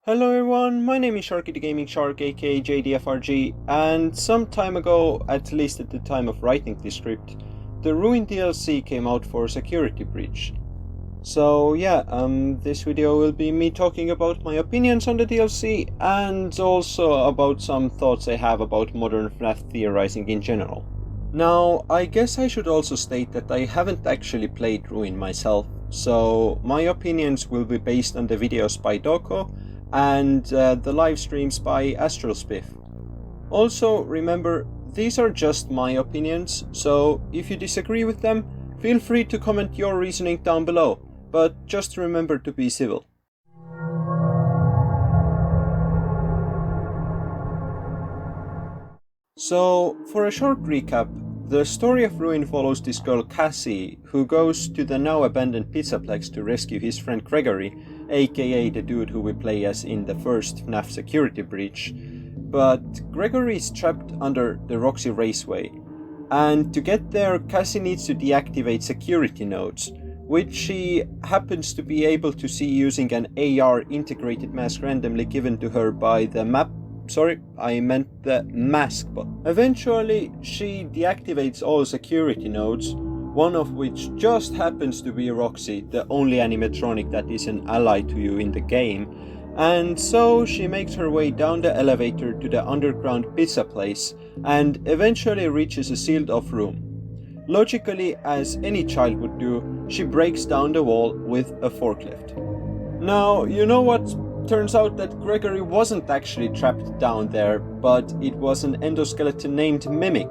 Hello everyone, my name is Sharky the Gaming Shark aka JDFRG, and some time ago, at least at the time of writing this script, the Ruin DLC came out for Security Breach. So yeah, this video will be me talking about my opinions on the DLC and also about some thoughts I have about modern FNaF theorizing in general. Now, I guess I should also state that I haven't actually played Ruin myself, so my opinions will be based on the videos by Doko and the live streams by AstralSpiff. Also, remember, these are just my opinions, so if you disagree with them, feel free to comment your reasoning down below, but just remember to be civil. So, for a short recap, the story of Ruin follows this girl Cassie, who goes to the now abandoned Pizzaplex to rescue his friend Gregory, aka the dude who we play as in the first FNaF Security Breach. But Gregory is trapped under the Roxy Raceway, and to get there Cassie needs to deactivate security nodes, which she happens to be able to see using an AR integrated mask randomly given to her by the mask bot. Eventually, she deactivates all security nodes, one of which just happens to be Roxy, the only animatronic that is an ally to you in the game, and so she makes her way down the elevator to the underground pizza place and eventually reaches a sealed off room. Logically, as any child would do, she breaks down the wall with a forklift. Now, you know what? Turns out that Gregory wasn't actually trapped down there, but it was an endoskeleton named Mimic,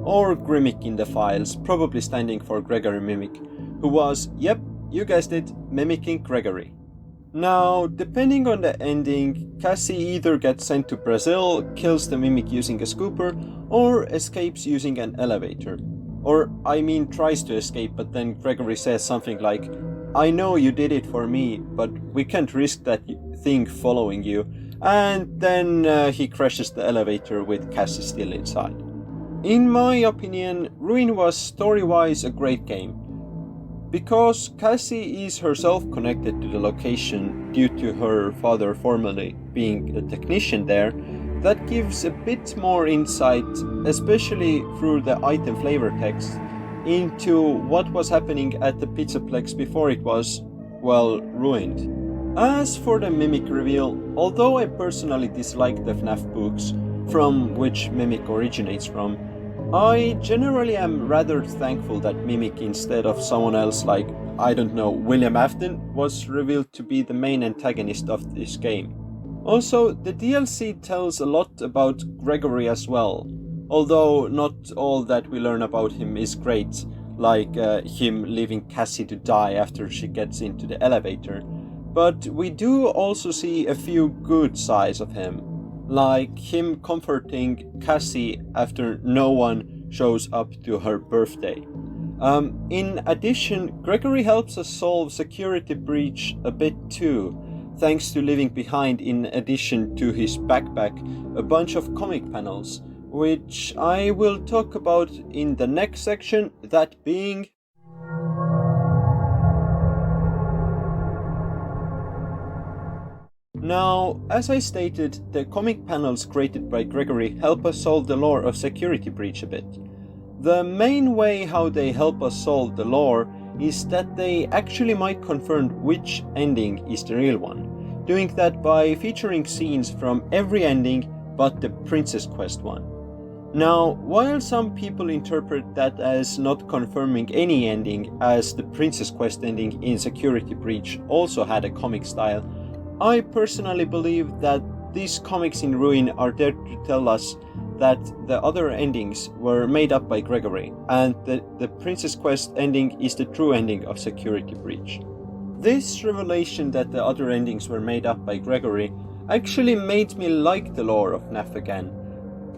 or Grimmick in the files, probably standing for Gregory Mimic, who was, yep, you guessed it, mimicking Gregory. Now, depending on the ending, Cassie either gets sent to Brazil, kills the Mimic using a scooper, or escapes using an elevator. Or, I mean, tries to escape, but then Gregory says something like, "I know you did it for me, but we can't risk that thing following you," and then he crashes the elevator with Cassie still inside. In my opinion, Ruin was story-wise a great game. Because Cassie is herself connected to the location due to her father formerly being a technician there, that gives a bit more insight, especially through the item flavor text, into what was happening at the Pizzaplex before it was, well, ruined. As for the Mimic reveal, although I personally dislike the FNaF books, from which Mimic originates from, I generally am rather thankful that Mimic instead of someone else like, I don't know, William Afton was revealed to be the main antagonist of this game. Also, the DLC tells a lot about Gregory as well, although not all that we learn about him is great, like him leaving Cassie to die after she gets into the elevator, but we do also see a few good sides of him, like him comforting Cassie after no one shows up to her birthday. In addition, Gregory helps us solve Security Breach a bit too, thanks to leaving behind, in addition to his backpack, a bunch of comic panels, which I will talk about in the next section, that being... Now, as I stated, the comic panels created by Gregory help us solve the lore of Security Breach a bit. The main way how they help us solve the lore is that they actually might confirm which ending is the real one, doing that by featuring scenes from every ending but the Princess Quest one. Now, while some people interpret that as not confirming any ending, as the Princess Quest ending in Security Breach also had a comic style, I personally believe that these comics in Ruin are there to tell us that the other endings were made up by Gregory, and the Princess Quest ending is the true ending of Security Breach. This revelation that the other endings were made up by Gregory actually made me like the lore of FNaF again,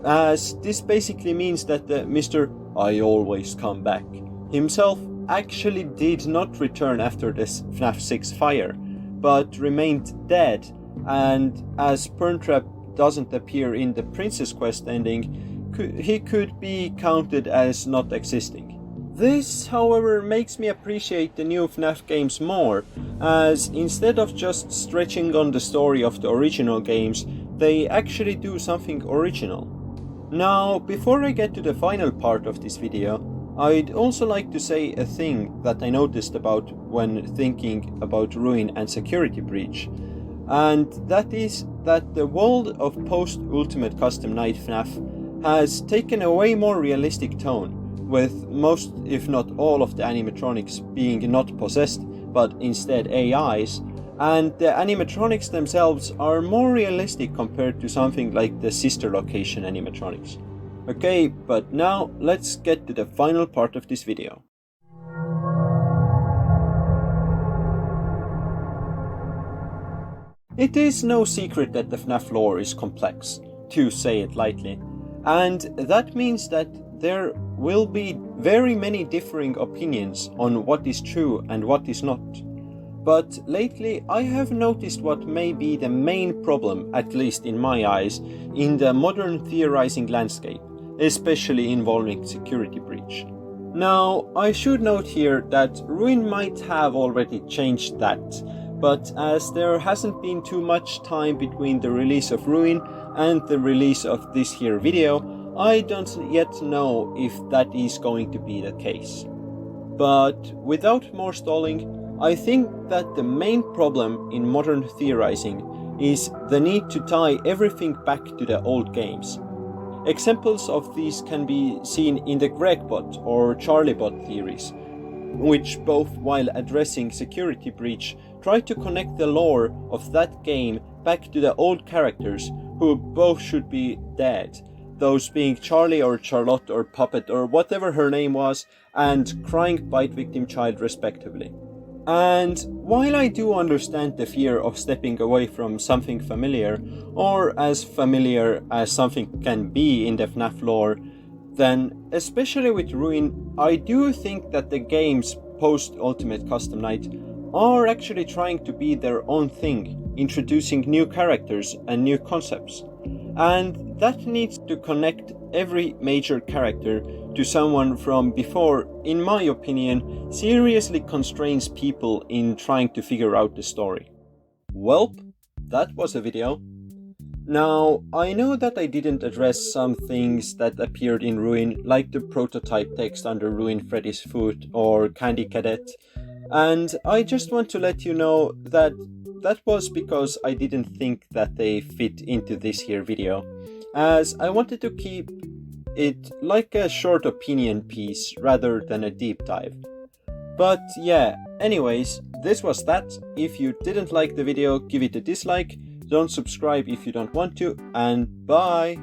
as this basically means that the Mr. I always come back himself actually did not return after this FNaF 6 fire, but remained dead, and as Perntrap doesn't appear in the Princess Quest ending, he could be counted as not existing. This, however, makes me appreciate the new FNaF games more, as instead of just stretching on the story of the original games, they actually do something original. Now, before I get to the final part of this video, I'd also like to say a thing that I noticed about when thinking about Ruin and Security Breach, and that is that the world of post-Ultimate Custom Night FNaF has taken a way more realistic tone, with most, if not all, of the animatronics being not possessed, but instead AIs, and the animatronics themselves are more realistic compared to something like the sister location animatronics. Okay, but now let's get to the final part of this video. It is no secret that the FNaF lore is complex, to say it lightly, and that means that there will be very many differing opinions on what is true and what is not. But lately I have noticed what may be the main problem, at least in my eyes, in the modern theorizing landscape, especially involving Security Breach. Now, I should note here that Ruin might have already changed that, but as there hasn't been too much time between the release of Ruin and the release of this here video, I don't yet know if that is going to be the case. But without more stalling, I think that the main problem in modern theorizing is the need to tie everything back to the old games. Examples of these can be seen in the Gregbot or Charliebot theories, which both, while addressing Security Breach, try to connect the lore of that game back to the old characters, who both should be dead, those being Charlie or Charlotte or Puppet or whatever her name was, and Crying Bite Victim Child respectively. And while I do understand the fear of stepping away from something familiar, or as familiar as something can be in the FNaF lore, then especially with Ruin, I do think that the games post-Ultimate Custom Night are actually trying to be their own thing, introducing new characters and new concepts. And that needs to connect every major character to someone from before, in my opinion, seriously constrains people in trying to figure out the story. Welp, that was a video. Now, I know that I didn't address some things that appeared in Ruin, like the prototype text under Ruin Freddy's foot or Candy Cadet, and I just want to let you know that that was because I didn't think that they fit into this here video, as I wanted to keep it like a short opinion piece rather than a deep dive. But yeah, anyways, this was that. If you didn't like the video, give it a dislike, don't subscribe if you don't want to, and bye!